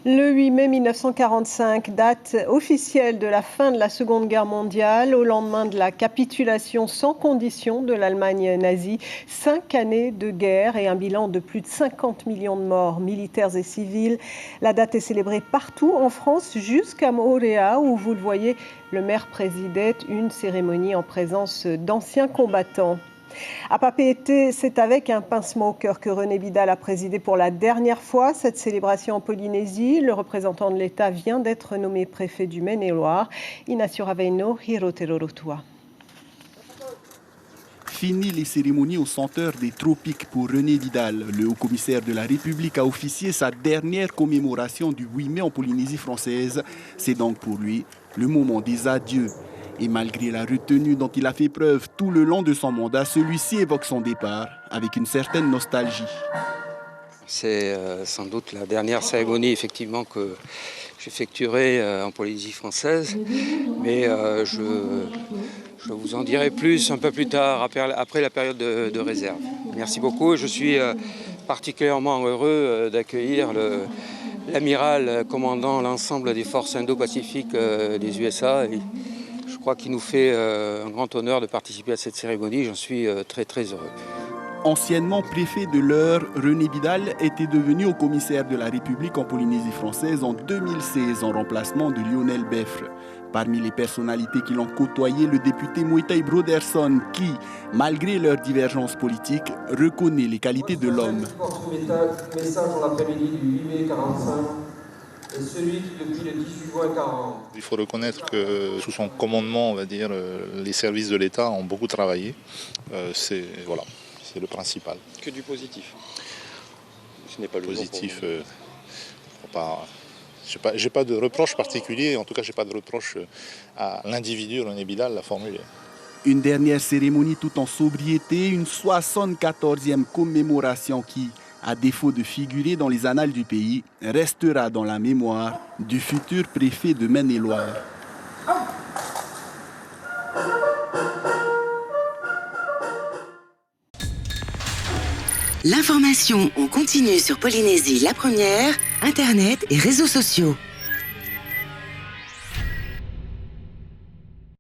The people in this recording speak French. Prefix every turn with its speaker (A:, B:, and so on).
A: Le 8 mai 1945, date officielle de la fin de la Seconde Guerre mondiale, au lendemain de la capitulation sans condition de l'Allemagne nazie. 5 années de guerre et un bilan de plus de 50 millions de morts militaires et civils. La date est célébrée partout en France, jusqu'à Mooréa, où vous le voyez, le maire présidait une cérémonie en présence d'anciens combattants. À Papeete, c'est avec un pincement au cœur que René Vidal a présidé pour la dernière fois cette célébration en Polynésie. Le représentant de l'État vient d'être nommé préfet du Maine-et-Loire. Inacio Raveino, Hirotero-Rotua.
B: Fini les cérémonies aux senteurs des tropiques pour René Vidal. Le haut-commissaire de la République a officié sa dernière commémoration du 8 mai en Polynésie française. C'est donc pour lui le moment des adieux. Et malgré la retenue dont il a fait preuve tout le long de son mandat, celui-ci évoque son départ avec une certaine nostalgie.
C: C'est sans doute la dernière cérémonie effectivement que j'effectuerai en Polynésie française, mais je vous en dirai plus un peu plus tard, après la période de réserve. Merci beaucoup. Je suis particulièrement heureux d'accueillir l'amiral commandant l'ensemble des forces indo-pacifiques des USA. Je crois qu'il nous fait un grand honneur de participer à cette cérémonie. J'en suis très très heureux.
B: Anciennement préfet de l'Eure, René Vidal était devenu haut-commissaire de la République en Polynésie française en 2016 en remplacement de Lionel Beffre. Parmi les personnalités qui l'ont côtoyé, le député Moitai Broderson qui, malgré leurs divergences politiques, reconnaît les qualités de l'homme.
D: Message en l'après-midi du 8 mai 1945 est celui qui, depuis le 18 juin 1940...
E: Il faut reconnaître que sous son commandement, on va dire, les services de l'État ont beaucoup travaillé. C'est le principal.
F: Que du positif. Ce n'est pas le
E: positif. J'ai pas de reproche particulier, en tout cas, j'ai pas de reproche à l'individu René Vidal l'a formulé.
B: Une dernière cérémonie tout en sobriété, une 74e commémoration qui, à défaut de figurer dans les annales du pays, restera dans la mémoire du futur préfet de Maine-et-Loire.
G: L'information en continu sur Polynésie la première, Internet et réseaux sociaux.